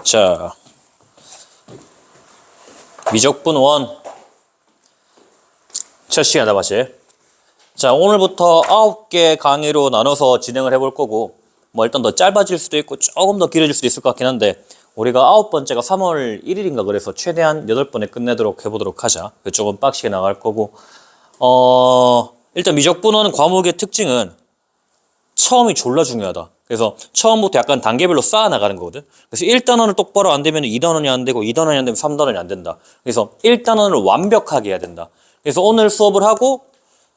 자, 미적분 1 첫 시간이다 맞지? 자, 오늘부터 9개 강의로 나눠서 진행을 해볼 거고, 뭐 일단 더 짧아질 수도 있고 조금 더 길어질 수도 있을 것 같긴 한데, 우리가 9번째가 3월 1일인가 그래서 최대한 8번에 끝내도록 해보도록 하자. 조금 빡시게 나갈 거고, 일단 미적분 1 과목의 특징은 처음이 졸라 중요하다. 그래서 처음부터 약간 단계별로 쌓아 나가는 거거든. 그래서 1단원을 똑바로 안 되면 2단원이 안 되고 2단원이 안 되면 3단원이 안 된다. 그래서 1단원을 완벽하게 해야 된다. 그래서 오늘 수업을 하고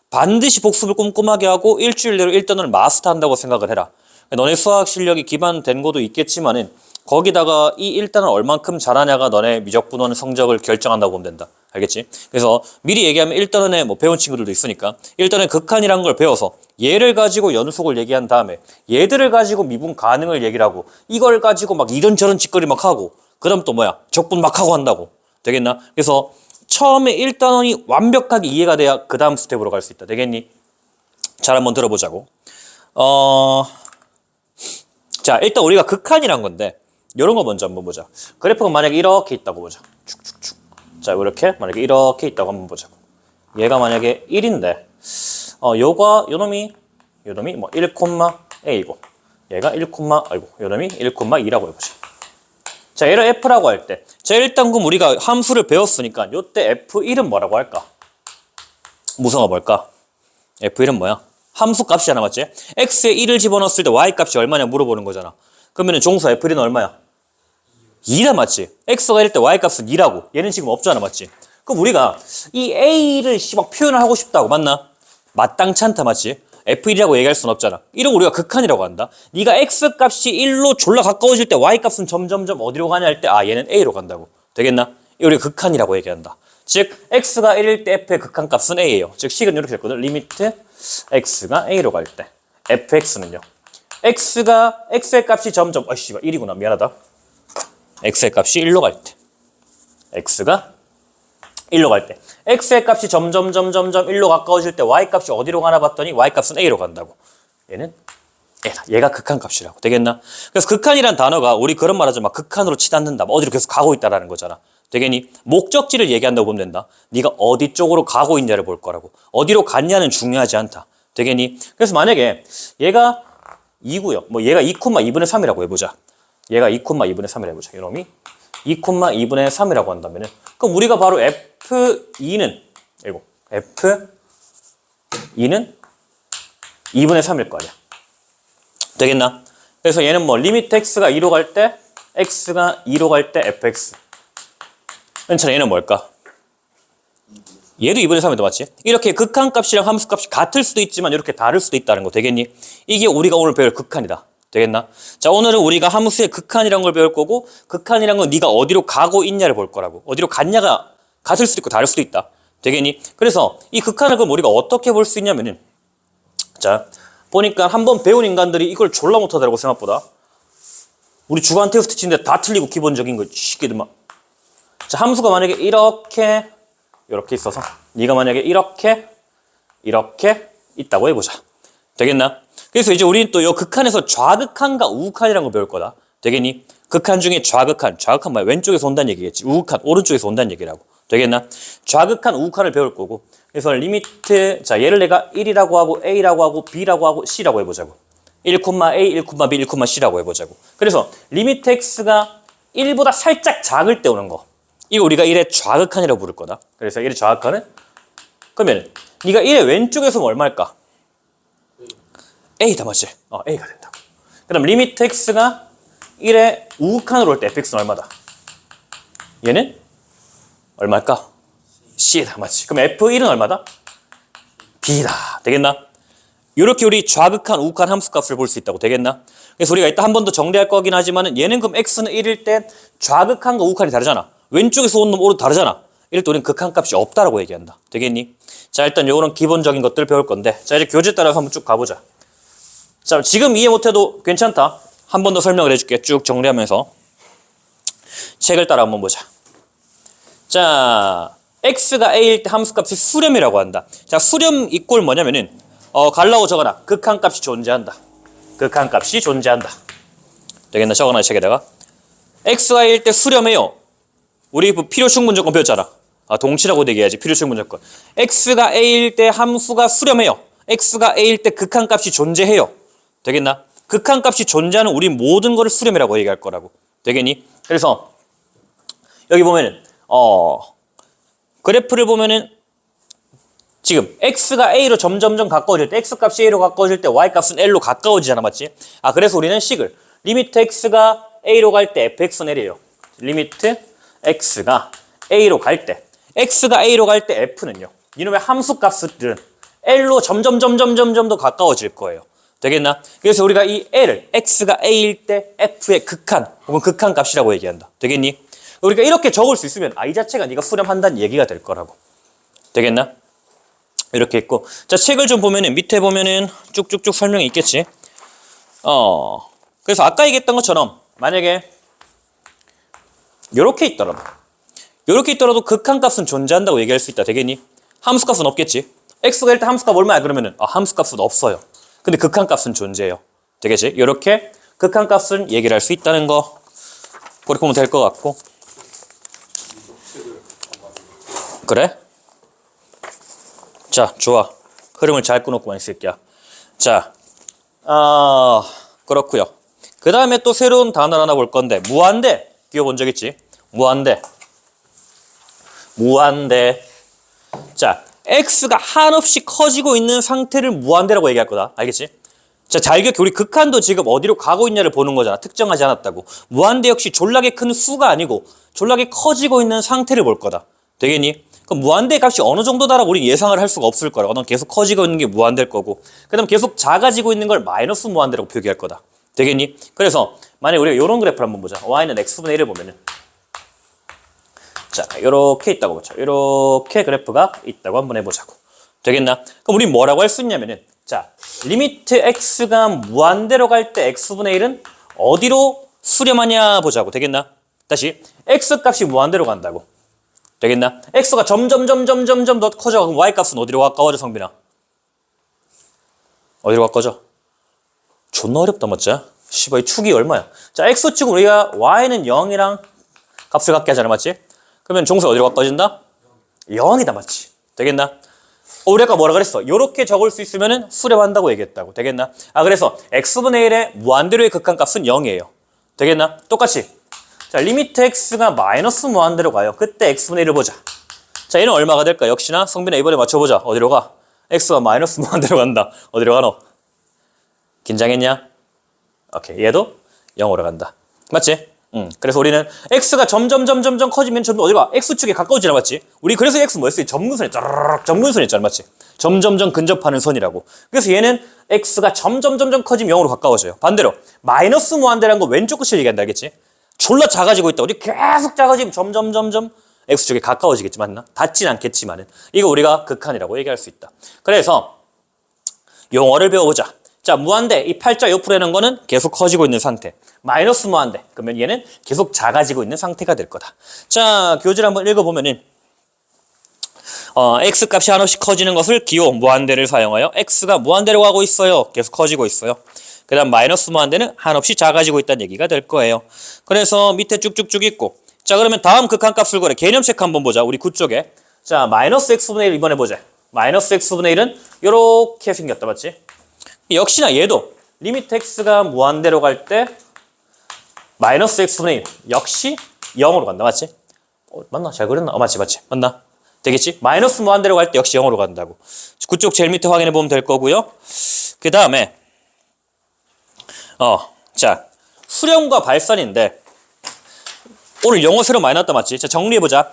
반드시 복습을 꼼꼼하게 하고 일주일 내로 1단원을 마스터한다고 생각을 해라. 너네 수학 실력이 기반된 것도 있겠지만은 거기다가 이 1단원 얼만큼 잘하냐가 너네 미적분원 성적을 결정한다고 보면 된다. 알겠지? 그래서 미리 얘기하면 1단원에 뭐 배운 친구들도 있으니까 1단원에 극한이라는 걸 배워서 얘를 가지고 연속을 얘기한 다음에 얘들을 가지고 미분 가능을 얘기를 하고 이걸 가지고 막 이런저런 짓거리 막 하고 그 다음 또 뭐야? 적분 막 하고 한다고. 되겠나? 그래서 처음에 1단원이 완벽하게 이해가 돼야 그 다음 스텝으로 갈 수 있다. 되겠니? 잘 한번 들어보자고. 자, 일단 우리가 극한이란 건데 이런 거 먼저 한번 보자. 그래프가 만약에 이렇게 있다고 보자. 축축축. 자, 이렇게 만약에 이렇게 있다고 한번 보자고. 얘가 만약에 1인데 요놈이 뭐 1,a고 얘가 1, 요놈이 1,2라고 해보자. 자, 얘를 f라고 할 때, 자, 일단 그럼 우리가 함수를 배웠으니까 요때 f1은 뭐라고 할까? 무성화 뭘까? f1은 뭐야? 함수 값이잖아, 맞지? x에 1을 집어넣었을 때 y 값이 얼마냐 물어보는 거잖아. 그러면 종수 f1은 얼마야? 2다, 맞지? x가 1일 때 y 값은 2라고. 얘는 지금 없잖아, 맞지? 그럼 우리가 이 a를 막 표현을 하고 싶다고, 맞나? 마땅치 않다, 맞지? f1이라고 얘기할 순 없잖아. 이런 우리가 극한이라고 한다. 네가 x값이 1로 졸라 가까워질 때 y값은 점점점 어디로 가냐 할 때 얘는 a로 간다고. 되겠나? 이거 우리가 극한이라고 얘기한다. 즉 x가 1일 때 f의 극한값은 a예요. 즉 식은 이렇게 됐거든. 리미트 x가 a로 갈 때 fx는요. x의 값이 점점 1이구나. 미안하다. x의 값이 1로 갈 때 x가 1로 갈 때 x의 값이 점점 1로 가까워질 때 y 값이 어디로 가나 봤더니 y 값은 a로 간다고. 얘는 얘가 극한값이라고. 되겠나? 그래서 극한이란 단어가 우리 그런 말 하죠. 막 극한으로 치닫는다. 어디로 계속 가고 있다라는 거잖아. 되겠니? 목적지를 얘기한다고 보면 된다. 네가 어디 쪽으로 가고 있냐를 볼 거라고. 어디로 갔냐는 중요하지 않다. 되겠니? 그래서 만약에 얘가 2고요. 뭐 얘가 2,2분의 3이라고 해보자. 얘가 2,2분의 3이라고 해보자. 이놈이 2,2분의 3이라고 한다면은 그럼 우리가 바로 F2는 2분의 3일 거 아니야. 되겠나? 그래서 얘는 뭐 리미트 x가 2로 갈 때 x가 2로 갈 때 fx. 괜찮아. 얘는 뭘까? 얘도 2분의 3이다, 맞지? 이렇게 극한값이랑 함수값이 같을 수도 있지만 이렇게 다를 수도 있다는 거. 되겠니? 이게 우리가 오늘 배울 극한이다. 되겠나? 자, 오늘은 우리가 함수의 극한이란 걸 배울 거고, 극한이란 건 네가 어디로 가고 있냐를 볼 거라고. 어디로 갔냐가 같을 수도 있고 다를 수도 있다. 되겠니? 그래서 이 극한을 그럼 우리가 어떻게 볼 수 있냐면은, 자, 보니까 한번 배운 인간들이 이걸 졸라 못하더라고. 생각보다. 우리 주간 테스트 치는데 다 틀리고 기본적인 거 쉽게들 막. 자, 함수가 만약에 이렇게 있어서 네가 만약에 이렇게 있다고 해보자. 되겠나? 그래서 이제 우리는 또 이 극한에서 좌극한과 우극한이라는 걸 배울 거다. 되겠니? 극한 중에 좌극한 뭐야? 왼쪽에서 온다는 얘기겠지. 우극한 오른쪽에서 온다는 얘기라고. 되겠나? 좌극한, 우극한을 배울 거고. 그래서 리미트, 자, 얘를 내가 1이라고 하고 a라고 하고 b라고 하고 c라고 해보자고. 1,a, 1,b, 1,c라고 해보자고. 그래서 리미트 x가 1보다 살짝 작을 때 오는 거. 이거 우리가 1의 좌극한이라고 부를 거다. 그래서 1의 좌극한은 그러면 네가 1의 왼쪽에서 뭐 얼마일까? a다, 맞지? a가 된다고. 그다음 리미트 x가 1의 우극한으로 올 때 fx는 얼마다? 얘는 얼마일까? c다, 맞지? 그럼 f1은 얼마다? b다. 되겠나? 이렇게 우리 좌극한, 우극한 함수값을 볼 수 있다고. 되겠나? 그래서 우리가 이따 한 번 더 정리할 거긴 하지만은 얘는 그럼 x는 1일 때 좌극한과 우극한이 다르잖아. 왼쪽에서 온 놈 오른 다르잖아. 이럴 때 우리는 극한값이 없다라고 얘기한다. 되겠니? 자, 일단 요런 기본적인 것들 배울 건데, 자, 이제 교재 따라서 한번 쭉 가보자. 자, 지금 이해 못해도 괜찮다. 한 번 더 설명을 해줄게. 쭉 정리하면서. 책을 따라 한번 보자. 자, x가 a일 때 함수값이 수렴이라고 한다. 자, 수렴 이꼴 뭐냐면은 갈라고 적어놔. 극한값이 존재한다. 극한값이 존재한다. 되겠나? 적어놔, 책에다가. x가 a일 때 수렴해요. 우리 필요 충분 조건 배웠잖아. 동치라고 얘기해야지. 필요 충분 조건. x가 a일 때 함수가 수렴해요. x가 a일 때 극한값이 존재해요. 되겠나? 극한값이 존재하는 우리 모든 거를 수렴이라고 얘기할 거라고. 되겠니? 그래서 여기 보면은 그래프를 보면은 지금 x가 a로 점점점 가까워질 때 x값이 a로 가까워질 때 y값은 l로 가까워지잖아. 맞지? 그래서 우리는 식을 리미트 x가 a로 갈 때 fx는 l이에요. 리미트 x가 a로 갈 때 x가 a로 갈 때 f는요. 이놈의 함수값들은 l로 점점점점점점 더 가까워질 거예요. 되겠나? 그래서 우리가 이 l을 x가 a일 때 f의 극한 혹은 극한값이라고 얘기한다. 되겠니? 우리가 이렇게 적을 수 있으면 이 자체가 네가 수렴한다는 얘기가 될 거라고. 되겠나? 이렇게 있고, 자, 책을 좀 보면은 밑에 보면은 쭉쭉쭉 설명이 있겠지. 그래서 아까 얘기했던 것처럼 만약에 요렇게 있더라도 극한값은 존재한다고 얘기할 수 있다. 되겠니? 함수값은 없겠지. x가 일단 함수값 얼마야? 그러면은 함수값은 없어요. 근데 극한값은 존재해요. 되겠지? 이렇게 극한값은 얘기를 할 수 있다는 거 그렇게 보면 될 것 같고. 그래? 자, 좋아. 흐름을 잘 끊었구만, 이 새끼야. 자, 그렇고요. 그 다음에 또 새로운 단어를 하나 볼 건데, 무한대. 끼워본 적 있지? 무한대. 자, x가 한없이 커지고 있는 상태를 무한대라고 얘기할 거다. 알겠지? 자, 잘 기억해. 우리 극한도 지금 어디로 가고 있냐를 보는 거잖아. 특정하지 않았다고. 무한대 역시 졸라게 큰 수가 아니고 졸라게 커지고 있는 상태를 볼 거다. 되겠니? 그럼 무한대 값이 어느 정도다라고 우리 예상을 할 수가 없을 거라고. 넌 계속 커지고 있는 게 무한대일 거고. 그 다음 계속 작아지고 있는 걸 마이너스 무한대라고 표기할 거다. 되겠니? 그래서 만약에 우리가 이런 그래프를 한번 보자. y는 x분의 1을 보면은 자, 요렇게 있다고 보자. 요렇게 그래프가 있다고 한번 해보자고. 되겠나? 그럼 우리 뭐라고 할 수 있냐면은 자, 리미트 x가 무한대로 갈 때 x분의 1은 어디로 수렴하냐 보자고. 되겠나? 다시 x 값이 무한대로 간다고. 되겠나? x가 점점 더 커져. 그럼 y 값은 어디로 가까워져, 성빈아? 어디로 가까워져? 존나 어렵다, 맞지? 씨발, 이 축이 얼마야? 자, x축은 우리가 y는 0이랑 값을 갖게 하잖아, 맞지? 그러면 종수 어디로 가까워진다? 0이다, 맞지? 되겠나? 우리 아까 뭐라 그랬어? 요렇게 적을 수 있으면은 수렴한다고 얘기했다고. 되겠나? 그래서 x분의 1의 무한대로의 극한값은 0이에요. 되겠나? 똑같이. 자, 리미트 x가 마이너스 무한대로 가요. 그때 x분의 1을 보자. 자, 얘는 얼마가 될까? 역시나 성빈아 이번에 맞춰보자. 어디로 가? x가 마이너스 무한대로 간다. 어디로 가노? 긴장했냐? 오케이, 얘도 0으로 간다. 맞지? 그래서 우리는 x가 점점 커지면 점점 어디로 가? x축에 가까워지나, 맞지? 우리 그래서 x 뭐였어요? 점근선에 짜르륵 점근선 있잖아, 맞지? 점점 근접하는 선이라고. 그래서 얘는 x가 점점 커지면 0으로 가까워져요. 반대로 마이너스 무한대라는 거 왼쪽 끝을 얘기한다, 알겠지? 졸라 작아지고 있다. 우리 계속 작아지면 점점 x축에 가까워지겠지, 맞나? 닿진 않겠지만은 이거 우리가 극한이라고 얘기할 수 있다. 그래서 용어를 배워보자. 자, 무한대, 이 팔자 옆으로 해놓은 거는 계속 커지고 있는 상태. 마이너스 무한대, 그러면 얘는 계속 작아지고 있는 상태가 될 거다. 자, 교재를 한번 읽어보면은 x값이 한없이 커지는 것을 기호 무한대를 사용하여 x가 무한대로 가고 있어요. 계속 커지고 있어요. 그 다음 마이너스 무한대는 한없이 작아지고 있다는 얘기가 될 거예요. 그래서 밑에 쭉쭉쭉 있고, 자, 그러면 다음 극한값을 구하래. 개념 체크 한번 보자. 우리 9쪽에. 자, 마이너스 x분의 1 이번에 보자. 마이너스 x분의 1은 요렇게 생겼다, 맞지? 역시나 얘도 리미트 x가 무한대로 갈 때 마이너스 x분의 1 역시 0으로 간다, 맞지? 맞나? 잘 그렸나? 맞지 맞나? 되겠지? 마이너스 무한대로 갈 때 역시 0으로 간다고. 그쪽 제일 밑에 확인해 보면 될 거고요. 그 다음에 자, 수렴과 발산인데 오늘 영어 새로 많이 나왔다, 맞지? 자, 정리해보자.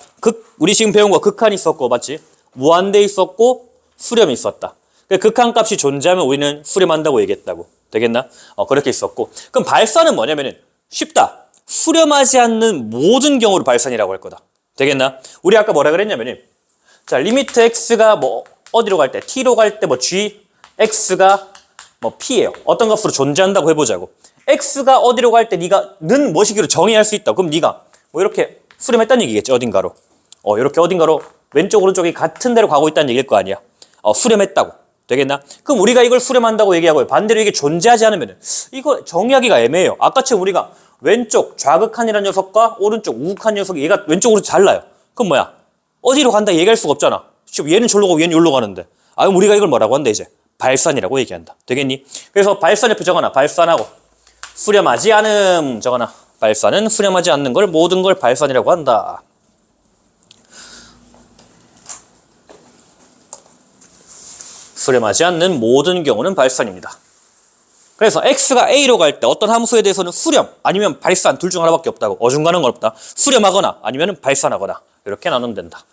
우리 지금 배운 거 극한이 있었고, 맞지? 무한대 있었고 수렴이 있었다. 극한값이 존재하면 우리는 수렴한다고 얘기했다고. 되겠나? 그렇게 있었고. 그럼 발산은 뭐냐면은 쉽다. 수렴하지 않는 모든 경우를 발산이라고 할 거다. 되겠나? 우리 아까 뭐라 그랬냐면은 자, 리미트 x가 뭐 어디로 갈 때? t로 갈 때 뭐 g, x가 뭐 p예요. 어떤 값으로 존재한다고 해보자고. x가 어디로 갈 때 네가 는 뭐시기로 정의할 수 있다. 그럼 네가 뭐 이렇게 수렴했다는 얘기겠지. 어딘가로. 이렇게 어딘가로 왼쪽 오른쪽이 같은 데로 가고 있다는 얘기일 거 아니야. 수렴했다고. 되겠나? 그럼 우리가 이걸 수렴한다고 얘기하고요. 반대로 이게 존재하지 않으면 이거 정의하기가 애매해요. 아까처럼 우리가 왼쪽 좌극한이라는 녀석과 오른쪽 우극한 녀석이 얘가 왼쪽으로 잘라요. 그럼 뭐야? 어디로 간다 얘기할 수가 없잖아. 얘는 절로 가고 얘는 여기로 가는데. 아, 그럼 우리가 이걸 뭐라고 한다 이제? 발산이라고 얘기한다. 되겠니? 그래서 발산 옆에 적어놔. 발산하고 수렴하지 않음 적어놔. 발산은 수렴하지 않는 걸 모든 걸 발산이라고 한다. 수렴하지 않는 모든 경우는 발산입니다. 그래서 x가 a로 갈 때 어떤 함수에 대해서는 수렴 아니면 발산 둘 중 하나밖에 없다고. 어중간한 건 없다. 수렴하거나 아니면 발산하거나 이렇게 나누면 된다.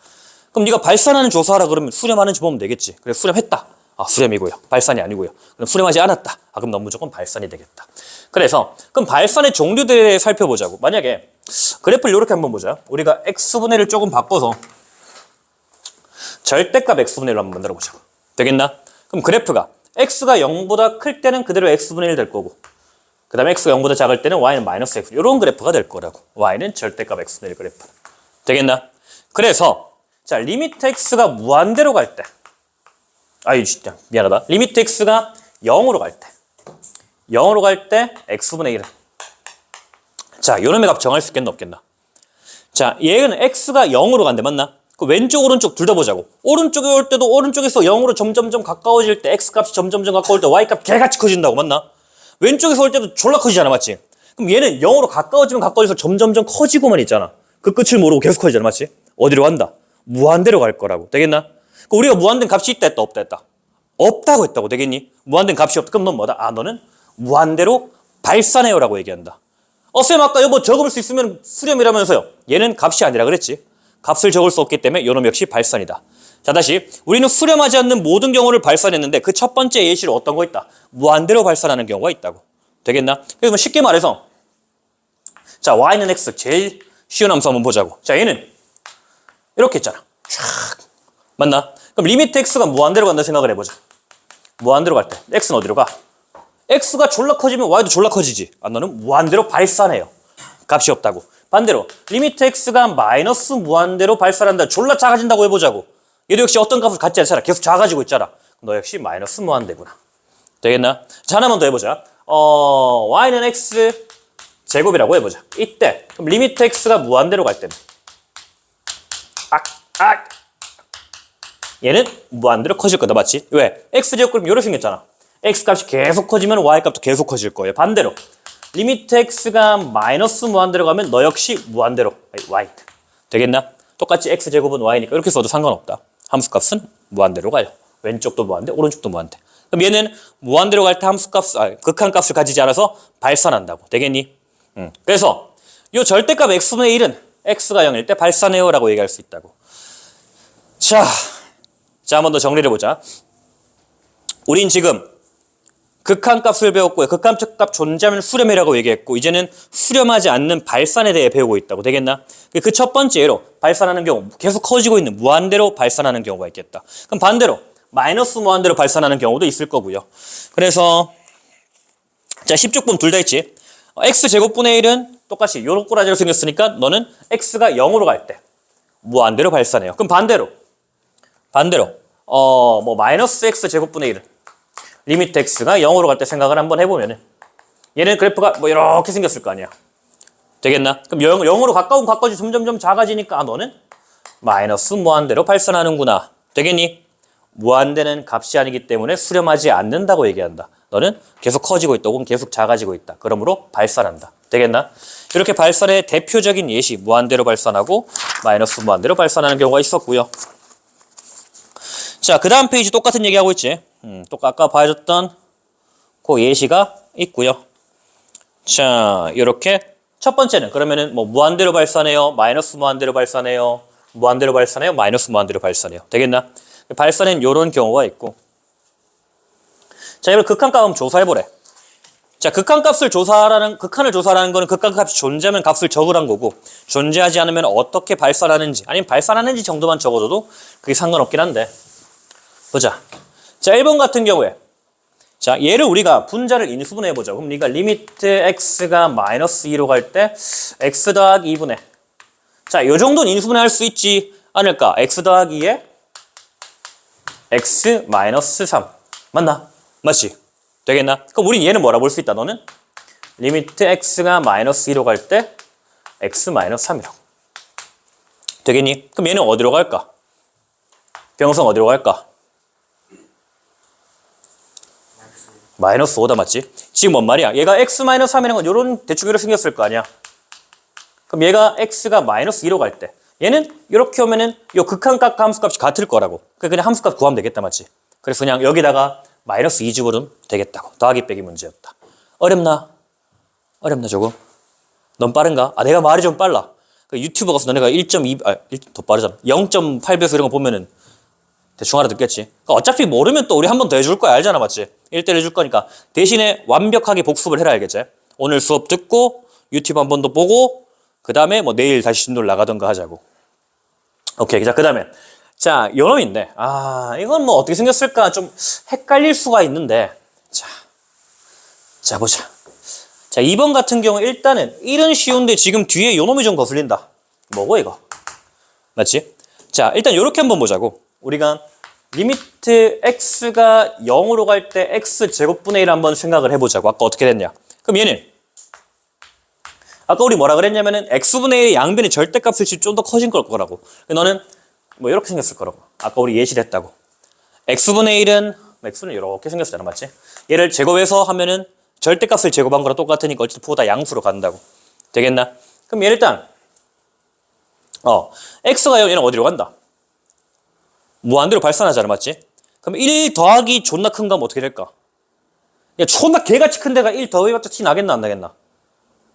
그럼 네가 발산하는 조사하라 그러면 수렴하는지 보면 되겠지. 그래 수렴했다. 아 수렴이고요. 발산이 아니고요. 그럼 수렴하지 않았다. 아 그럼 넌 무조건 발산이 되겠다. 그래서 그럼 발산의 종류들에 살펴보자고. 만약에 그래프를 이렇게 한번 보자. 우리가 x분의 1을 조금 바꿔서 절대값 x분의 1로 한번 만들어보자고. 되겠나? 그럼 그래프가 x가 0보다 클 때는 그대로 x분의 1 될 거고 그 다음에 x가 0보다 작을 때는 y는 마이너스 x 이런 그래프가 될 거라고. y는 절대값 x분의 1 그래프. 되겠나? 그래서 자 리미트 x가 무한대로 갈 때 아이 진짜 미안하다. 리미트 x가 0으로 갈 때 0으로 갈 때 x분의 1은 자 요놈의 값 정할 수 있겠나 없겠나? 자 얘는 x가 0으로 간대 맞나? 그 왼쪽 오른쪽 둘 다 보자고. 오른쪽에 올 때도 오른쪽에서 0으로 점점점 가까워질 때 x값이 점점점 가까울 때 y값 개같이 커진다고 맞나? 왼쪽에서 올 때도 졸라 커지잖아 맞지? 그럼 얘는 0으로 가까워지면 가까워져서 점점점 커지고만 있잖아. 그 끝을 모르고 계속 커지잖아 맞지? 어디로 간다? 무한대로 갈 거라고. 되겠나? 우리가 무한된 값이 있다 했다 없다 했다? 없다고 했다고. 되겠니? 무한된 값이 없다. 그럼 넌 뭐다? 아 너는 무한대로 발산해요 라고 얘기한다. 쌤 아까 여보 적을 수 있으면 수렴이라면서요. 얘는 값이 아니라 그랬지. 값을 적을 수 없기 때문에 요놈 역시 발산이다. 자 다시 우리는 수렴하지 않는 모든 경우를 발산했는데 그 첫 번째 예시로 어떤 거 있다? 무한대로 발산하는 경우가 있다고. 되겠나? 그래서 쉽게 말해서 자 y는 x 제일 쉬운 함수 한번 보자고. 자 얘는 이렇게 했잖아. 쫙 맞나? 그럼 리미트 x가 무한대로 간다 생각을 해보자. 무한대로 갈 때 x는 어디로 가? x가 졸라 커지면 y도 졸라 커지지. 아 너는 무한대로 발산해요. 값이 없다고. 반대로 리미트 x가 마이너스 무한대로 발산한다. 졸라 작아진다고 해보자고. 얘도 역시 어떤 값을 갖지 않잖아. 계속 작아지고 있잖아. 너 역시 마이너스 무한대구나. 되겠나? 자 하나만 더 해보자. y는 x 제곱이라고 해보자. 이때 그럼 리미트 x가 무한대로 갈 때는 얘는 무한대로 커질 거다 맞지? 왜? x 제곱 그럼 이렇게 생겼잖아. x 값이 계속 커지면 y 값도 계속 커질 거예요. 반대로 리미트 x가 마이너스 무한대로 가면 너 역시 무한대로 y 되겠나? 똑같이 x제곱은 y니까 이렇게 써도 상관없다. 함수값은 무한대로 가요. 왼쪽도 무한대 오른쪽도 무한대. 그럼 얘는 무한대로 갈 때 함수값 극한값을 가지지 않아서 발산한다고. 되겠니? 그래서 이 절대값 x분의 1은 x가 0일 때 발산해요 라고 얘기할 수 있다고. 자 한 번 더 정리를 해보자. 우린 지금 극한값을 배웠고요. 극한값 존재하면 수렴이라고 얘기했고 이제는 수렴하지 않는 발산에 대해 배우고 있다고. 되겠나? 그 첫 번째 예로 발산하는 경우 계속 커지고 있는 무한대로 발산하는 경우가 있겠다. 그럼 반대로 마이너스 무한대로 발산하는 경우도 있을 거고요. 그래서 자 10쪽 둘 다 있지. x제곱분의 1은 똑같이 요런 꼬라지로 생겼으니까 너는 x가 0으로 갈 때 무한대로 발산해요. 그럼 반대로 뭐 마이너스 x제곱분의 1은 리미트 x가 0으로 갈 때 생각을 한번 해보면은 얘는 그래프가 뭐 이렇게 생겼을 거 아니야. 되겠나? 그럼 0으로 가까워지 점점점 작아지니까 아 너는 마이너스 무한대로 발산하는구나. 되겠니? 무한대는 값이 아니기 때문에 수렴하지 않는다고 얘기한다. 너는 계속 커지고 있다 혹은 계속 작아지고 있다. 그러므로 발산한다. 되겠나? 이렇게 발산의 대표적인 예시 무한대로 발산하고 마이너스 무한대로 발산하는 경우가 있었고요. 자, 그 다음 페이지 똑같은 얘기하고 있지. 아까 봐줬던 그 예시가 있고요. 자, 이렇게 첫 번째는 그러면은 뭐 무한대로 발산해요, 마이너스 무한대로 발산해요, 무한대로 발산해요, 마이너스 무한대로 발산해요. 되겠나? 발산엔 이런 경우가 있고. 자, 이걸 극한값 한번 조사해보래. 자, 극한을 조사하라는 거는 극한값이 존재하면 값을 적으란 거고, 존재하지 않으면 어떻게 발산하는지, 아니면 발산하는지 정도만 적어줘도 그게 상관없긴 한데. 보자. 자, 1번 같은 경우에 자, 얘를 우리가 분자를 인수분해 해보자. 그럼 우리가 리미트 x가 마이너스 2로 갈 때 x 더하기 2분의 자, 요 정도는 인수분해 할 수 있지 않을까? x 더하기 2에 x 마이너스 3 맞나? 맞지? 되겠나? 그럼 우린 얘는 뭐라 볼 수 있다? 너는 리미트 x가 마이너스 2로 갈 때 x 마이너스 3이라고. 되겠니? 그럼 얘는 어디로 갈까? 병성 어디로 갈까? 마이너스 5다 맞지? 지금 뭔 말이야? 얘가 x 마이너스 3이라는 건 요런 대충 이렇게 생겼을 거 아니야? 그럼 얘가 x가 마이너스 2로 갈 때 얘는 이렇게 오면은 요 극한값과 함수값이 같을 거라고. 그냥 함수값 구하면 되겠다 맞지? 그래서 그냥 여기다가 마이너스 2 집어넣으면 되겠다고. 더하기 빼기 문제였다. 어렵나? 어렵나 조금? 넌 빠른가? 아 내가 말이 좀 빨라. 그 유튜브 가서 너네가 1.2, 더 빠르잖아. 0.8배속 이런 거 보면은 대충 알아듣겠지. 그러니까 어차피 모르면 또 우리 한 번 더 해줄 거야. 알잖아 맞지? 1대1 해줄 거니까 대신에 완벽하게 복습을 해라 알겠지? 오늘 수업 듣고 유튜브 한 번 더 보고 그 다음에 뭐 내일 다시 진도를 나가던가 하자고. 오케이. 자, 그 다음에. 자, 요놈인데. 이건 뭐 어떻게 생겼을까 좀 헷갈릴 수가 있는데. 자, 보자. 자, 2번 같은 경우 일단은 1은 쉬운데 지금 뒤에 요놈이 좀 거슬린다. 뭐고, 이거? 맞지? 자, 일단 요렇게 한번 보자고. 우리가 리미트 x가 0으로 갈 때 x 제곱분의 1 한번 생각을 해보자고. 아까 어떻게 됐냐? 그럼 얘는 아까 우리 뭐라 그랬냐면은 x분의 1의 양변의 절대값을 좀 더 커진 걸 거라고. 너는 뭐 이렇게 생겼을 거라고. 아까 우리 예시를 했다고. x분의 1은 x는 이렇게 생겼잖아. 맞지? 얘를 제곱해서 하면은 절대값을 제곱한 거랑 똑같으니까 어쨌든 보다 양수로 간다고. 되겠나? 그럼 얘 일단 x가 얘는 어디로 간다? 무한대로 발산하잖아. 맞지? 그럼 1 더하기 존나 큰 거면 어떻게 될까? 야, 존나 개같이 큰 데가 1 더해봤자 티 나겠나 안 나겠나?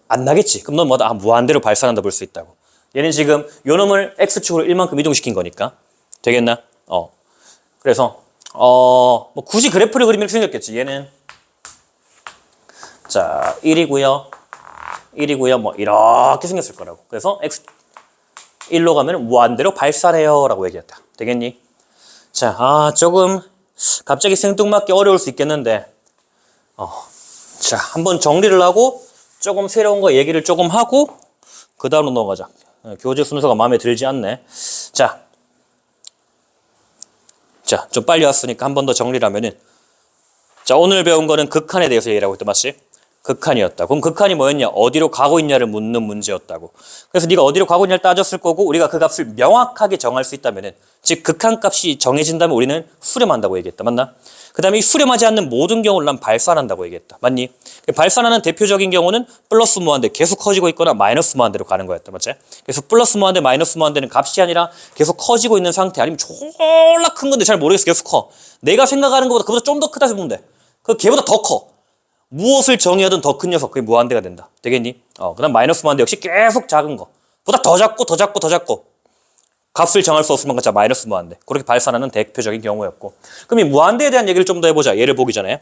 안 나겠지. 그럼 넌 뭐다? 무한대로 발산한다 볼 수 있다고. 얘는 지금 요 놈을 x축으로 1만큼 이동시킨 거니까. 되겠나? 그래서 뭐 굳이 그래프를 그리면 이렇게 생겼겠지. 얘는 자 1이고요 뭐 이렇게 생겼을 거라고. 그래서 x 1로 가면 무한대로 발산해요 라고 얘기했다. 되겠니? 자, 조금 갑자기 생뚱맞게 어려울 수 있겠는데 자, 한번 정리를 하고 조금 새로운 거 얘기를 조금 하고 그 다음으로 넘어가자. 교재 순서가 마음에 들지 않네. 자, 좀 빨리 왔으니까 한 번 더 정리를 하면은 자, 오늘 배운 거는 극한에 대해서 얘기를 하고 있다. 맞지? 극한이었다. 그럼 극한이 뭐였냐? 어디로 가고 있냐를 묻는 문제였다고. 그래서 네가 어디로 가고 있냐를 따졌을 거고 우리가 그 값을 명확하게 정할 수 있다면은 즉 극한값이 정해진다면 우리는 수렴한다고 얘기했다. 맞나? 그 다음에 이 수렴하지 않는 모든 경우를 난 발산한다고 얘기했다. 맞니? 발산하는 대표적인 경우는 플러스 무한대 계속 커지고 있거나 마이너스 무한대로 가는 거였다. 맞지? 그래서 플러스 무한대 마이너스 무한대는 값이 아니라 계속 커지고 있는 상태 아니면 졸라 큰 건데 잘 모르겠어. 계속 커. 내가 생각하는 것보다 그보다 좀 더 크다 보면 돼. 그 걔보다 더 커. 무엇을 정의하든 더 큰 녀석, 그게 무한대가 된다. 되겠니? 그 다음 마이너스 무한대 역시 계속 작은 거. 보다 더 작고 더 작고 더 작고. 값을 정할 수 없으면 그자 마이너스 무한대. 그렇게 발산하는 대표적인 경우였고. 그럼 이 무한대에 대한 얘기를 좀 더 해보자. 예를 보기 전에.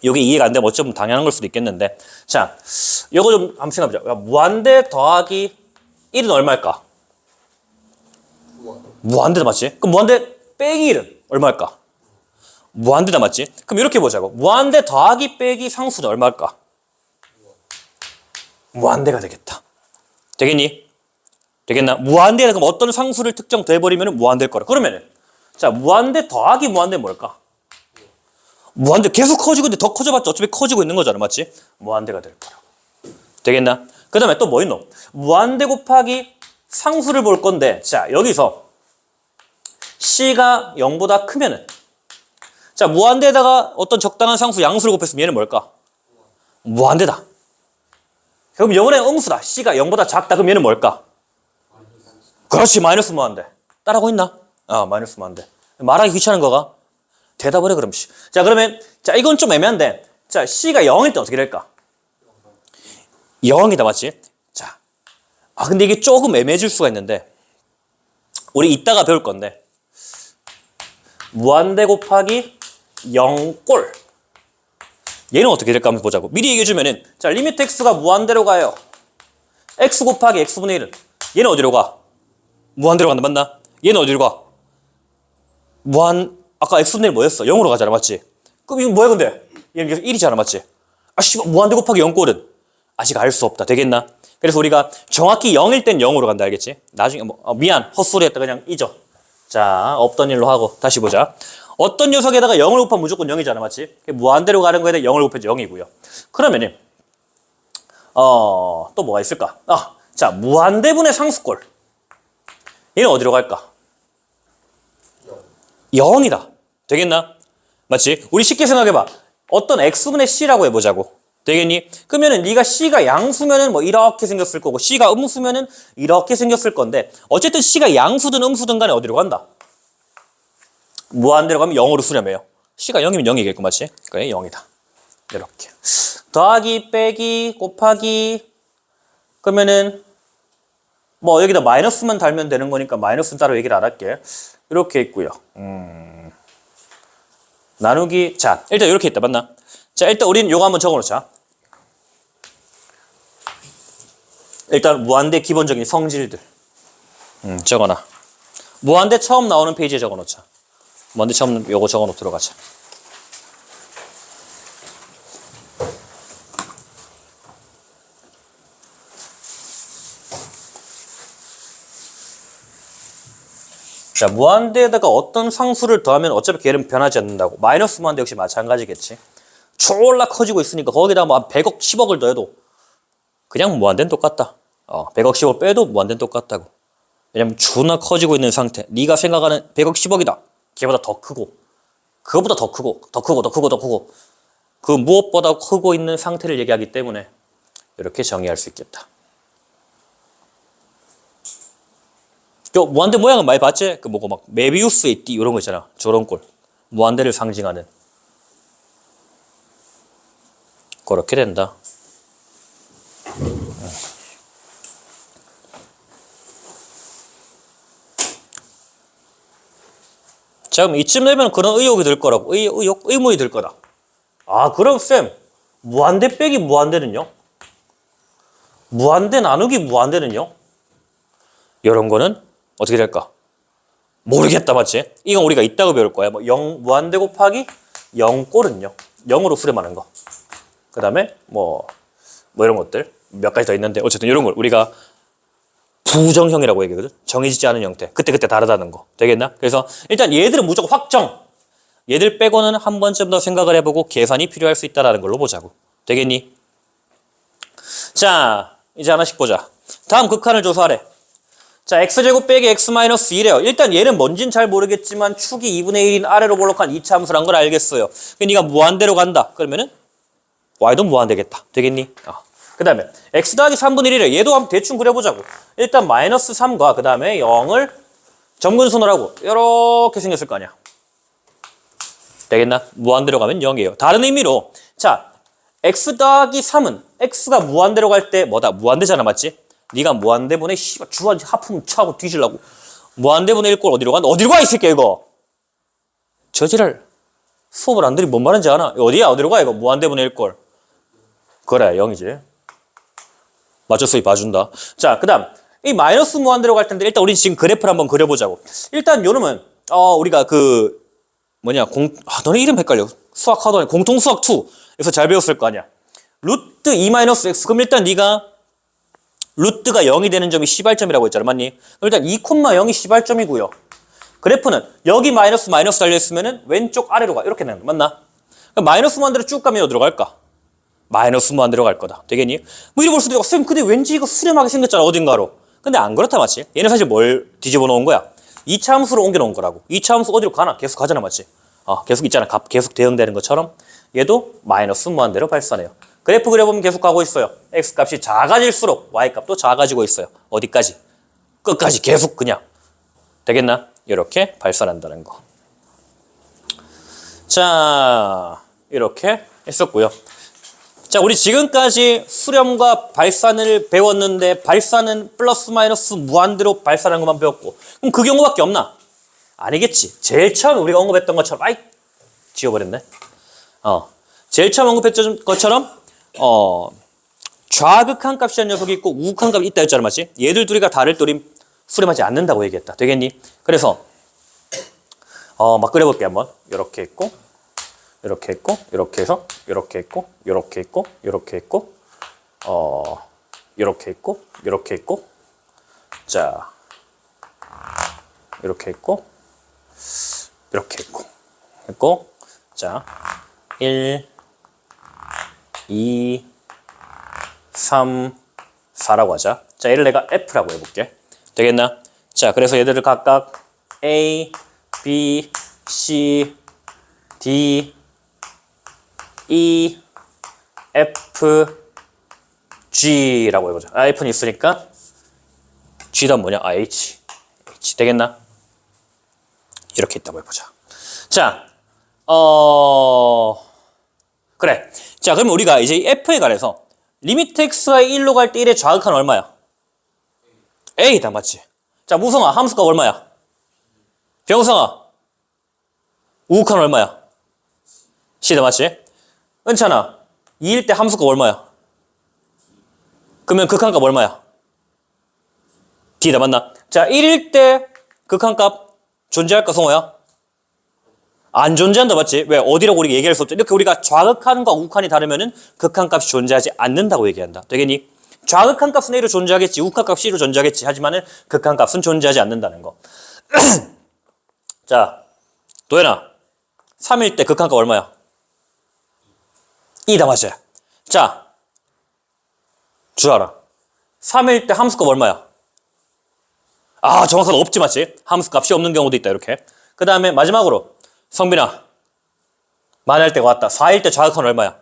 이게 이해가 안 되면 어쩌면 당연한 걸 수도 있겠는데. 자, 이거 좀 한번 생각해보자. 무한대 더하기 1은 얼마일까? 무한대다 맞지? 그럼 무한대 빼기 1은 얼마일까? 무한대다 맞지? 그럼 이렇게 보자고. 무한대 더하기 빼기 상수는 얼마일까? 무한대가 되겠다. 되겠니? 되겠나? 무한대가 그럼 어떤 상수를 특정 돼버리면 무한대일 거라. 그러면은 자 무한대 더하기 무한대 뭘까? 무한대 계속 커지고 있는데 더 커져봤자 어차피 커지고 있는 거잖아. 맞지? 무한대가 될 거라고. 되겠나? 그 다음에 또 뭐 있노? 무한대 곱하기 상수를 볼 건데 자 여기서 C가 0보다 크면은 자 무한대에다가 어떤 적당한 상수 양수를 곱했으면 얘는 뭘까? 무한대다. 그럼 이번엔 음수다. C가 0보다 작다. 그럼 얘는 뭘까? 그렇지. 마이너스 무한대. 따라하고 있나? 마이너스 무한대. 말하기 귀찮은 거가? 대답을 해 그럼. 자 그러면 자 이건 좀 애매한데 자 C가 0일 때 어떻게 될까? 0이다 맞지? 자, 근데 이게 조금 애매해질 수가 있는데 우리 이따가 배울 건데 무한대 곱하기 0꼴 얘는 어떻게 될까 한번 보자고. 미리 얘기해주면은 자 리미트 x가 무한대로 가요. x 곱하기 x분의 1은 얘는 어디로 가? 무한대로 간다. 맞나? 얘는 어디로 가? 아까 x분의 1 뭐였어? 0으로 가잖아. 맞지? 그럼 이건 뭐야 근데? 얘는 계속 1이잖아. 맞지? 씨발 무한대 곱하기 0꼴은 아직 알 수 없다. 되겠나? 그래서 우리가 정확히 0일 땐 0으로 간다. 알겠지? 나중에 미안 헛소리 했다 그냥 잊어. 자 없던 일로 하고 다시 보자. 어떤 녀석에다가 0을 곱하면 무조건 0이잖아. 맞지? 무한대로 가는 거에다 0을 곱해도 0이고요. 그러면은 또 뭐가 있을까? 자, 무한대분의 상수꼴. 얘는 어디로 갈까? 0이다. 되겠나? 맞지? 우리 쉽게 생각해봐. 어떤 x분의 c라고 해보자고. 되겠니? 그러면은 네가 c가 양수면은 뭐 이렇게 생겼을 거고 c가 음수면은 이렇게 생겼을 건데 어쨌든 c가 양수든 음수든 간에 어디로 간다? 무한대로 가면 0으로 수렴해요. c가 0이면 0이겠고 맞지? 그래 0이다. 이렇게. 더하기, 빼기, 곱하기 그러면은 뭐 여기다 마이너스만 달면 되는 거니까 마이너스는 따로 얘기를 안 할게. 이렇게 있고요. 나누기. 자, 일단 이렇게 있다. 맞나? 자, 일단 우리는 요거 한번 적어놓자. 일단 무한대 기본적인 성질들. 적어놔. 무한대 처음 나오는 페이지에 적어놓자. 무한대 처음 요거 적어놓도록 하자. 자, 무한대에다가 어떤 상수를 더하면 어차피 걔는 변하지 않는다고. 마이너스 무한대 역시 마찬가지겠지. 졸라 커지고 있으니까 거기다 뭐 100억, 10억을 더해도 그냥 무한대는 똑같다. 100억, 10억 빼도 무한대는 똑같다고. 왜냐면 존나 커지고 있는 상태. 네가 생각하는 100억, 10억이다. 걔보다 더 크고 그거보다 더 크고 더 크고 더 크고 더 크고 그 무엇보다 크고 있는 상태를 얘기하기 때문에 이렇게 정의할 수 있겠다. 저 무한대 모양은 많이 봤지? 그 뭐고 막 메비우스의 띠 이런 거 있잖아. 저런 꼴. 무한대를 상징하는. 그렇게 된다. 자, 그럼 이쯤 되면 그런 의혹이 들 거라고. 의문이 들 거다. 그럼 쌤, 무한대 빼기 무한대는요? 무한대 나누기 무한대는요? 이런 거는 어떻게 될까? 모르겠다, 맞지? 이건 우리가 있다고 배울 거야. 뭐 0, 무한대 곱하기 0꼴은요. 0으로 수렴하는 거. 그 다음에 뭐 이런 것들 몇 가지 더 있는데 어쨌든 이런 걸 우리가 부정형이라고 얘기하거든. 정해지지 않은 형태. 그때그때 다르다는 거. 되겠나? 그래서 일단 얘들은 무조건 확정. 얘들 빼고는 한 번쯤 더 생각을 해보고 계산이 필요할 수 있다는 걸로 보자고. 되겠니? 자, 이제 하나씩 보자. 다음 극한을 조사하래. 자, x제곱 빼기 x-1이래요. 일단 얘는 뭔진 잘 모르겠지만 축이 2분의 1인 아래로 볼록한 이차함수란 걸 알겠어요. 네가 무한대로 간다. 그러면은 y도 무한대겠다. 되겠니? 그 다음에 x 더하기 3분의 1이래. 얘도 한번 대충 그려보자고. 일단 마이너스 3과 그 다음에 0을 점근순으로 하고 이렇게 생겼을 거 아니야. 되겠나? 무한대로 가면 0이에요. 다른 의미로 자, x 더하기 3은 x가 무한대로 갈 때 뭐다? 무한대잖아, 맞지? 네가 무한대분의 씨발 주한 하품 차고 뒤질라고. 무한대분의 1꼴 어디로 간다? 어디로 가 이 새끼야 이거. 저지랄. 수업을 안 들이 뭔 말인지 아나? 어디야? 어디로 가 이거? 무한대분의 1꼴. 그래 0이지. 맞췄으니 봐준다. 자, 그 다음 이 마이너스 무한대로 갈 텐데 일단 우리 지금 그래프를 한번 그려보자고. 일단 요놈은 우리가 그 뭐냐 너네 이름 헷갈려. 수학 하더니 공통수학 2에서 잘 배웠을 거 아니야. 루트 2-x. 그럼 일단 네가 루트가 0이 되는 점이 시발점이라고 했잖아. 맞니? 일단 2,0이 시발점이고요. 그래프는 여기 마이너스 달려있으면은 왼쪽 아래로 가. 이렇게 되는 거 맞나? 그럼 마이너스 무한대로 쭉 가면 어디로 갈까? 마이너스 무한대로 갈 거다. 되겠니? 뭐 이래 볼 수도 있고 쌤 근데 왠지 이거 수렴하게 생겼잖아 어딘가로. 근데 안 그렇다 맞지? 얘는 사실 뭘 뒤집어 놓은 거야? 2차 함수로 옮겨 놓은 거라고. 2차 함수 어디로 가나? 계속 가잖아 맞지? 계속 있잖아. 값 계속 대응되는 것처럼 얘도 마이너스 무한대로 발산해요. 그래프 그려보면 계속 가고 있어요. x 값이 작아질수록 y 값도 작아지고 있어요. 어디까지? 끝까지 계속 그냥. 되겠나? 이렇게 발산한다는 거. 자, 이렇게 했었고요. 자, 우리 지금까지 수렴과 발산을 배웠는데 발산은 플러스 마이너스 무한대로 발산하는 것만 배웠고 그럼 그 경우밖에 없나? 아니겠지. 제일 처음 우리가 언급했던 것처럼 지워버렸네. 제일 처음 언급했던 것처럼 좌극한 값이라는 녀석이 있고 우극한 값이 있다 했잖아 맞지? 얘들 둘이가 다를 때 우린 수렴하지 않는다고 얘기했다. 되겠니? 그래서 막 그려볼게 한번. 이렇게 있고 이렇게 있고 이렇게 해서 이렇게 있고 이렇게 있고 이렇게 있고 이렇게 있고 이렇게 있고 자 이렇게 있고 이렇게 있고 자 1 2 3, 4라고 하자. 자, 얘를 내가 F라고 해볼게. 되겠나? 자, 그래서 얘들을 각각 A, B, C, D, E, F, G라고 해보자. 아, F는 있으니까 G단 뭐냐? 아, H. H 되겠나? 이렇게 있다고 해보자. 자, 그래. 자, 그러면 우리가 이제 F에 관해서 리미트 x가 1로 갈 때 1의 좌극한 얼마야? A다, 맞지? 자, 무성아, 함수값 얼마야? 병성아, 우극한 얼마야? C다, 맞지? 은찬아, 2일 때 함수값 얼마야? 그러면 극한값 얼마야? D다, 맞나? 자, 1일 때 극한값 존재할까, 성호야? 안 존재한다, 맞지? 왜? 어디라고 우리가 얘기할 수 없죠? 이렇게 우리가 좌극한과 우극한이 다르면은 극한값이 존재하지 않는다고 얘기한다. 되겠니? 좌극한값은 A로 존재하겠지, 우극한값 C로 존재하겠지. 하지만은 극한값은 존재하지 않는다는 거. 자, 도현아, 3일 때 극한값 얼마야? 2다, 맞지? 자, 주아라, 3일 때 함수값 얼마야? 아, 정확하게 없지, 맞지? 함수값이 없는 경우도 있다, 이렇게. 그 다음에 마지막으로 성빈아, 만날 때가 왔다. 4일 때 좌극한 얼마야?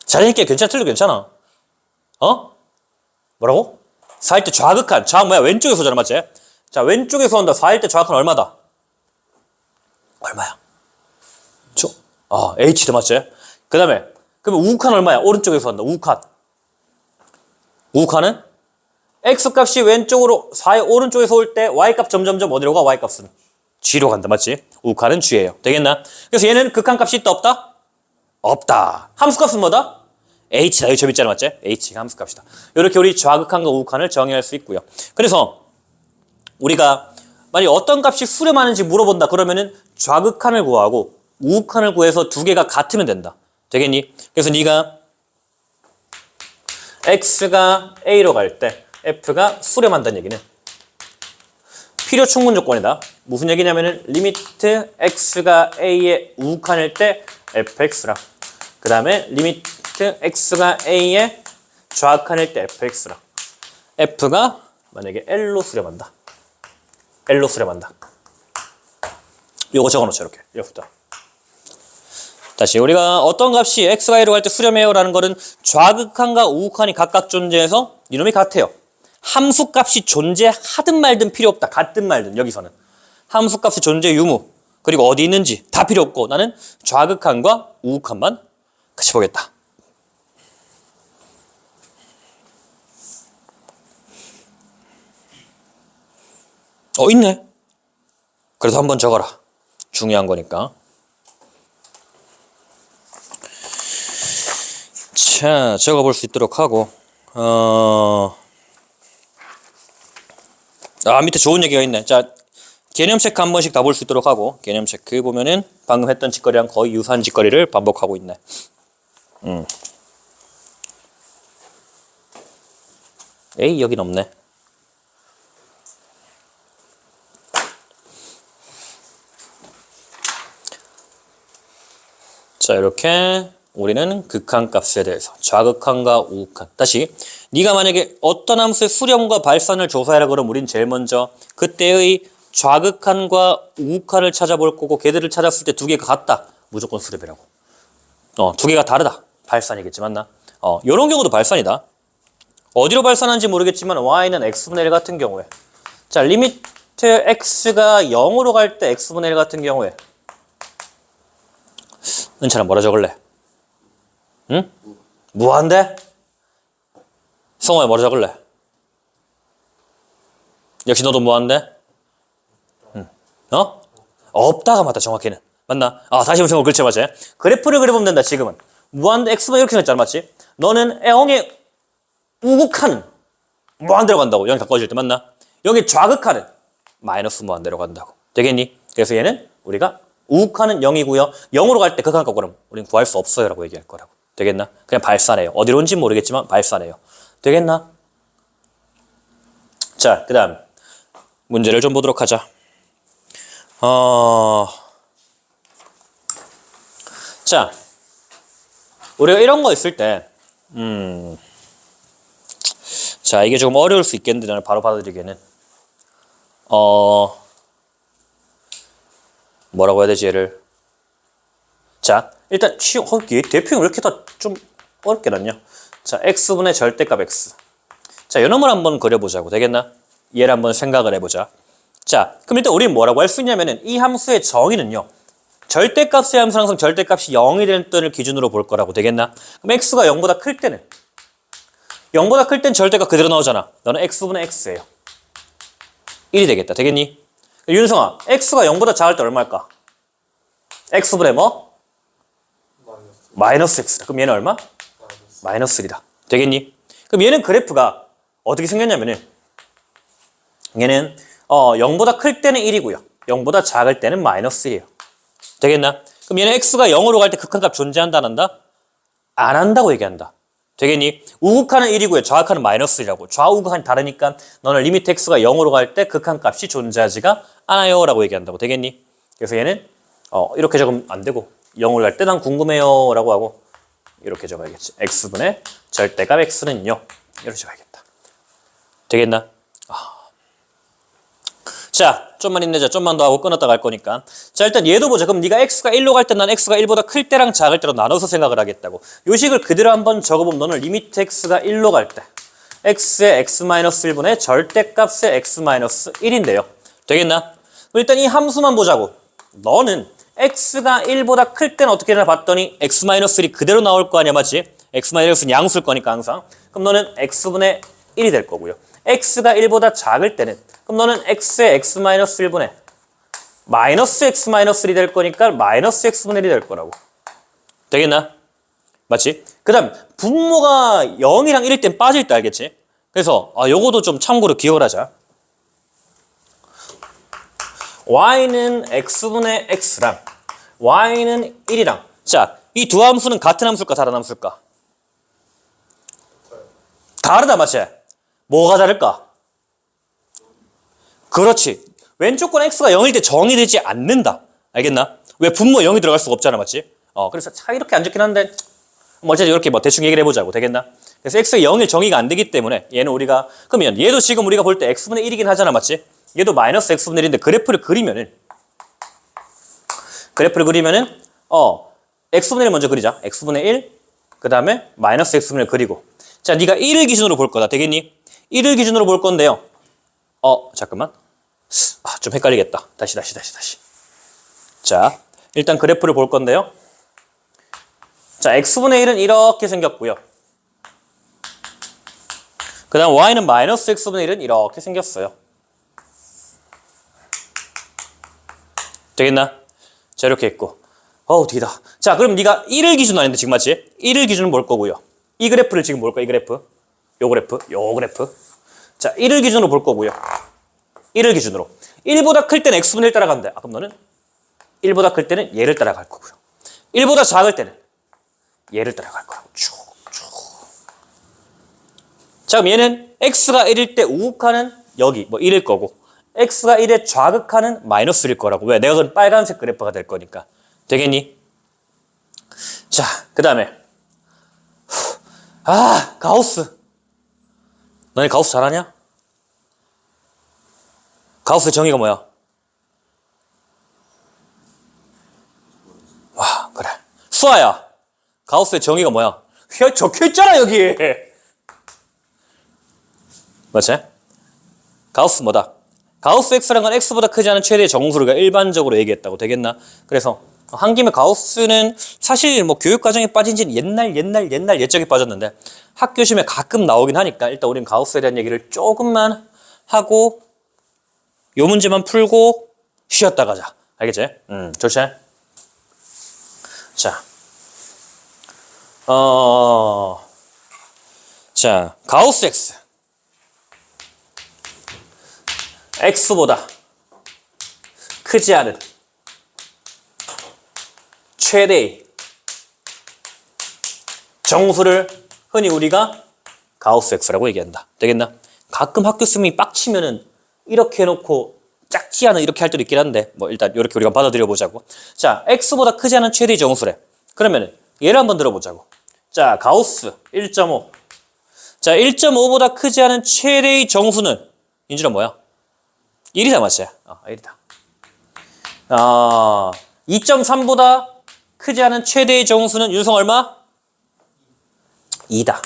자신있게 괜찮아, 틀려도 괜찮아. 어? 뭐라고? 4일 때 좌극한. 좌 뭐야? 왼쪽에서 오잖아, 맞지? 자, 왼쪽에서 온다. 4일 때 좌극한 얼마다? 얼마야? H다, 맞지? 그 다음에, 그러면 우극한 얼마야? 오른쪽에서 온다. 우극한. 우극한은? X값이 왼쪽으로, 4의 오른쪽에서 올 때 Y값 점점점 어디로 가? Y값은? G로 간다, 맞지? 우극한은 G예요. 되겠나? 그래서 얘는 극한값이 있다, 없다? 없다. 함수값은 뭐다? H다. 여기 점 있잖아, 맞지? H가 함수값이다. 이렇게 우리 좌극한과 우극한을 정의할 수 있고요. 그래서 우리가 만약 어떤 값이 수렴하는지 물어본다 그러면은 좌극한을 구하고 우극한을 구해서 두 개가 같으면 된다. 되겠니? 그래서 네가 X가 A로 갈 때 F가 수렴한다는 얘기는 필요 충분 조건이다. 무슨 얘기냐면은 리미트 X가 A의 우극한일 때 fx랑 그 다음에 리미트 X가 A의 좌극한일 때 fx랑 F가 만약에 L로 수렴한다. L로 수렴한다. 요거 적어놓자, 이렇게. 이거부터. 다시 우리가 어떤 값이 X가 A로 갈 때 수렴해요 라는 거는 좌극한과 우극한이 각각 존재해서 이놈이 같아요. 함수값이 존재하든 말든 필요 없다. 같든 말든 여기서는. 함수값의 존재 유무 그리고 어디 있는지 다 필요 없고 나는 좌극한과 우극한만 같이 보겠다. 있네. 그래도 한번 적어라. 중요한 거니까. 자, 적어볼 수 있도록 하고 밑에 좋은 얘기가 있네. 자, 개념 체크 한 번씩 다 볼 수 있도록 하고 개념 체크 보면은 방금 했던 짓거리랑 거의 유사한 짓거리를 반복하고 있네. 에이, 여긴 없네. 자, 이렇게 우리는 극한값에 대해서 좌극한과 우극한. 다시 네가 만약에 어떤 함수의 수렴과 발산을 조사해라 그러면 우린 제일 먼저 그때의 좌극한과 우극한을 찾아볼 거고 걔들을 찾았을 때 두 개가 같다. 무조건 수렴이라고. 두 개가 다르다. 발산이겠지, 맞나? 요런 경우도 발산이다. 어디로 발산하는지 모르겠지만 y는 x분의 1 같은 경우에 자, 리미트 x가 0으로 갈 때 x분의 1 같은 경우에 은찬아 뭐라 적을래? 응? 무한대? 성호야 뭐라 적을래? 역시 너도 무한대? 응. 없다가 맞다, 정확히는. 맞나? 다시 한번 생각 그렇지, 맞지? 그래프를 그려보면 된다, 지금은. 무한대 x만 이렇게 생겼잖아, 맞지? 너는 L의 우극한은 무한대로 간다고, 0이 가까워질 때, 맞나? 여기 좌극한은 마이너스 무한대로 간다고. 되겠니? 그래서 얘는 우리가 우극한은 0이고요. 0으로 갈 때 극한값 그럼 우리는 구할 수 없어요 라고 얘기할 거라고. 되겠나? 그냥 발산해요. 어디로 온지 모르겠지만 발산해요. 되겠나? 자, 그 다음 문제를 좀 보도록 하자. 자, 우리가 이런 거 있을 때 자, 이게 조금 어려울 수 있겠는데 나는 바로 받아들이기에는 뭐라고 해야 되지 얘를. 자, 일단 얘 대표형 왜 이렇게 다 좀 어렵게 났냐. 자, x분의 절대값 x. 자, 요 놈을 한번 그려보자고. 되겠나? 얘를 한번 생각을 해보자. 자, 그럼 일단 우리는 뭐라고 할 수 있냐면은 이 함수의 정의는요, 절대값의 함수는 항상 절대값이 0이 되는 뜬을 기준으로 볼 거라고. 되겠나? 그럼 x가 0보다 클 때는 0보다 클 땐 절대값 그대로 나오잖아. 너는 x분의 x예요. 1이 되겠다. 되겠니? 윤성아, x가 0보다 작을 때 얼마일까? x분의 뭐? 마이너스 x다. 그럼 얘는 얼마? 마이너스 1이다. 되겠니? 그럼 얘는 그래프가 어떻게 생겼냐면은 얘는 0보다 클 때는 1이고요. 0보다 작을 때는 마이너스 1이에요. 되겠나? 그럼 얘는 x가 0으로 갈 때 극한값 존재한다 안 한다? 안 한다고 얘기한다. 되겠니? 우극한은 1이고요. 좌극한은 마이너스 1이라고. 좌우극한이 다르니까 너는 리미트 x가 0으로 갈 때 극한값이 존재하지가 않아요 라고 얘기한다고. 되겠니? 그래서 얘는 이렇게 적으면 안 되고 0으로 갈 때 난 궁금해요 라고 하고 이렇게 적어야겠지. x분의 절대값 x는요. 이렇게 적어야겠다. 되겠나? 자, 좀만 힘내자. 좀만 더 하고 끊었다 갈 거니까. 자, 일단 얘도 보자. 그럼 네가 x가 1로 갈 때 난 x가 1보다 클 때랑 작을 때로 나눠서 생각을 하겠다고. 요 식을 그대로 한번 적어보면 너는 리미트 x가 1로 갈 때 x의 x-1분의 절대값의 x-1인데요. 되겠나? 일단 이 함수만 보자고. 너는 x가 1보다 클 때는 어떻게 되나 봤더니 x-1이 그대로 나올 거 아니야, 맞지? x-1은 양수일 거니까 항상. 그럼 너는 x분의 1이 될 거고요. x가 1보다 작을 때는 그럼 너는 x의 x-1분의 마이너스 x-1이 될 거니까 마이너스 x분의 1이 될 거라고. 되겠나? 맞지? 그 다음 분모가 0이랑 1일 땐 빠질 때 알겠지? 그래서 요거도 좀 참고로 기억을 하자. y는 x분의 x랑 y는 1이랑 자, 이 두 함수는 같은 함수일까 다른 함수일까? 다르다, 맞지? 뭐가 다를까? 그렇지. 왼쪽 건 x가 0일 때 정의되지 않는다. 알겠나? 왜 분모 0이 들어갈 수가 없잖아, 맞지? 그래서 차 이렇게 안 적긴 한데 어쨌든 이렇게 대충 얘기를 해보자고. 되겠나? 그래서 x가 0일 정의가 안 되기 때문에 얘는 우리가 그러면 얘도 지금 우리가 볼 때 x분의 1이긴 하잖아, 맞지? 얘도 마이너스 x분의 1인데 그래프를 그리면은 x분의 1 먼저 그리자. x분의 1, 그 다음에 마이너스 x분의 1 그리고 자, 네가 1을 기준으로 볼 거다. 되겠니? 1을 기준으로 볼 건데요. 잠깐만. 좀 헷갈리겠다. 다시. 자, 일단 그래프를 볼 건데요. 자, x분의 1은 이렇게 생겼고요. 그 다음 y는 마이너스 x분의 1은 이렇게 생겼어요. 되겠나? 자, 이렇게 있고. 뒤다. 자, 그럼 네가 1을 기준으로 아닌데 지금 맞지? 1을 기준으로 볼 거고요. 이 그래프를 지금 볼 거야, 이 그래프. 요 그래프. 자, 1을 기준으로 볼 거고요. 1을 기준으로. 1보다 클 때는 x분의 1 따라간대. 그럼 너는 1보다 클 때는 얘를 따라갈 거고요. 1보다 작을 때는 얘를 따라갈 거야. 쭉. 자, 그럼 얘는 x가 1일 때 우극하는 여기 1일 거고 x가 1의 좌극하는 마이너스일 거라고. 왜? 내가 그건 빨간색 그래프가 될 거니까. 되겠니? 자, 그 다음에 가우스. 너네 가우스 잘하냐? 가우스의 정의가 뭐야? 그래. 수아야. 가우스의 정의가 뭐야? 적혀있잖아, 여기. 맞지? 가우스 뭐다? 가우스 x란 건 x보다 크지 않은 최대의 정수를 우리가 일반적으로 얘기했다고. 되겠나? 그래서 한 김에 가우스는 사실 교육과정에 빠진 지는 옛날 옛적에 빠졌는데 학교시험에 가끔 나오긴 하니까 일단 우린 가우스에 대한 얘기를 조금만 하고 요 문제만 풀고 쉬었다 가자. 알겠지? 좋지? 자, 자, 가우스 x. x보다 크지 않은 최대의 정수를 흔히 우리가 가우스 x라고 얘기한다. 되겠나? 가끔 학교 수업이 빡치면은 이렇게 해놓고 작지 않은 이렇게 할 때도 있긴 한데 일단 이렇게 우리가 받아들여 보자고. 자, x보다 크지 않은 최대의 정수래. 그러면은 얘를 한번 들어보자고. 자, 가우스 1.5. 자, 1.5보다 크지 않은 최대의 정수는 인준아 뭐야? 1이다 맞지? 1이다. 2.3보다 크지 않은 최대의 정수는 윤성 얼마? 2다.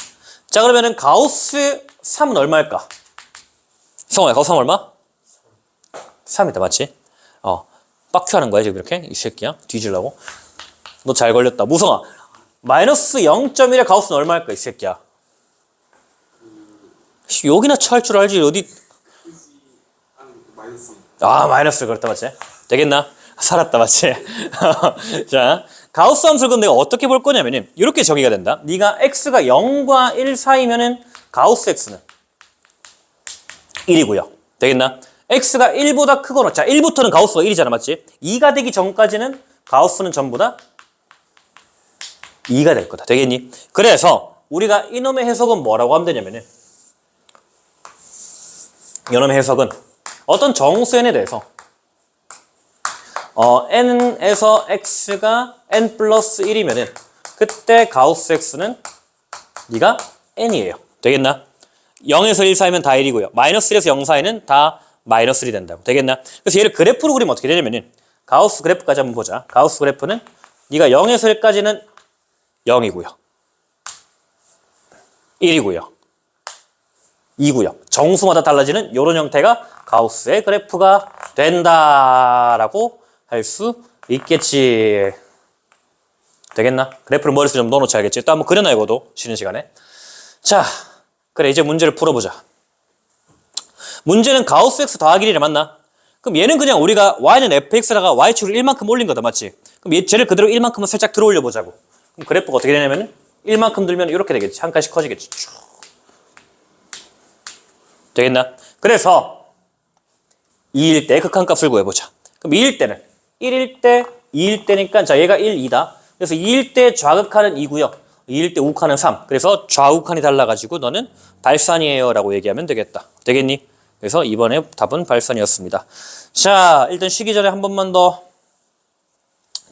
자, 그러면은 가우스 3은 얼마일까? 성호야, 가우스 3 얼마? 3이다 맞지? 빡큐 하는 거야 지금 이렇게? 이 새끼야? 뒤질라고? 너 잘 걸렸다. 무성아, 마이너스 0.1의 가우스는 얼마일까 이 새끼야? 여기나 처할 줄 알지 어디? 마이너스 그렇다 맞지? 되겠나? 살았다 맞지? 자, 가우스 함수를 내가 어떻게 볼 거냐면은 이렇게 정의가 된다. 네가 x가 0과 1 사이면은 가우스 x는 1이고요. 되겠나? x가 1보다 크거나, 자 1부터는 가우스가 1이잖아 맞지? 2가 되기 전까지는 가우스는 전부 다 2가 될 거다. 되겠니? 그래서 우리가 이놈의 해석은 뭐라고 하면 되냐면은 이놈의 해석은 어떤 정수 n에 대해서 n에서 x가 n 플러스 1이면은 그때 가우스 x는 네가 n이에요. 되겠나? 0에서 1 사이면 다 1이고요. 마이너스 1에서 0 사이는 다 마이너스 1이 된다고. 되겠나? 그래서 얘를 그래프로 그리면 어떻게 되냐면은 가우스 그래프까지 한번 보자. 가우스 그래프는 네가 0에서 1까지는 0이고요. 1이고요. 2고요. 정수마다 달라지는 이런 형태가 가우스의 그래프가 된다라고 할 수 있겠지. 되겠나? 그래프를 머릿속에 좀 넣어놓지 알겠지? 또 한번 그려놔 이거도 쉬는 시간에. 자, 그래 이제 문제를 풀어보자. 문제는 가우스 x 더하기 1이래 맞나? 그럼 얘는 그냥 우리가 y는 fx다가 y축을 1만큼 올린 거다 맞지? 그럼 쟤를 그대로 1만큼은 살짝 들어 올려 보자고. 그럼 그래프가 어떻게 되냐면은 1만큼 들면 이렇게 되겠지. 한 칸씩 커지겠지. 쭉. 되겠나? 그래서 2일 때 극한값을 구해보자. 그럼 2일 때는 1일 때, 2일 때니까 자 얘가 1, 2다. 그래서 2일 때 좌극한은 2고요. 2일 때 우극한은 3. 그래서 좌우극한이 달라가지고 너는 발산이에요 라고 얘기하면 되겠다. 되겠니? 그래서 이번에 답은 발산이었습니다. 자, 일단 쉬기 전에 한 번만 더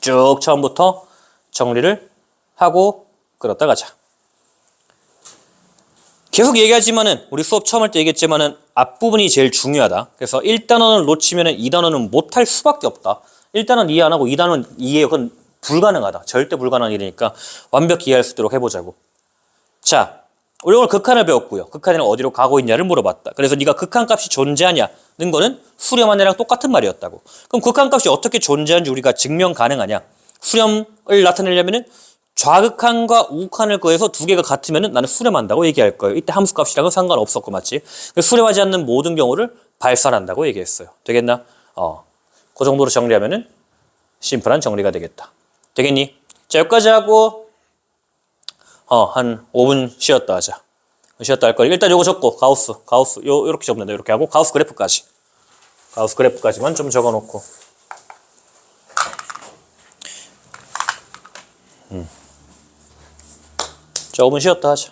쭉 처음부터 정리를 하고 끌었다 가자. 계속 얘기하지만은 우리 수업 처음 할 때 얘기했지만은 앞부분이 제일 중요하다. 그래서 1단원을 놓치면은 2단원은 못할 수밖에 없다. 1단원 이해 안 하고 2단원 이해 그건 불가능하다. 절대 불가능한 일이니까 완벽히 이해할 수 있도록 해보자고. 자, 우리 오늘 극한을 배웠고요. 극한에는 어디로 가고 있냐를 물어봤다. 그래서 네가 극한값이 존재하냐는 거는 수렴한 애랑 똑같은 말이었다고. 그럼 극한값이 어떻게 존재하는지 우리가 증명 가능하냐? 수렴을 나타내려면은 좌극한과 우극한을 거해서 두 개가 같으면은 나는 수렴한다고 얘기할 거예요. 이때 함수값이랑은 상관없었고 맞지? 수렴하지 않는 모든 경우를 발산한다고 얘기했어요. 되겠나? 그 정도로 정리하면은 심플한 정리가 되겠다. 되겠니? 자, 여기까지 하고 한 5분 쉬었다 하자. 쉬었다 할 거야. 일단 요거 적고 가우스 요렇게 적는다. 요렇게 하고 가우스 그래프까지만 좀 적어 놓고. 자, 5분 쉬었다 하자.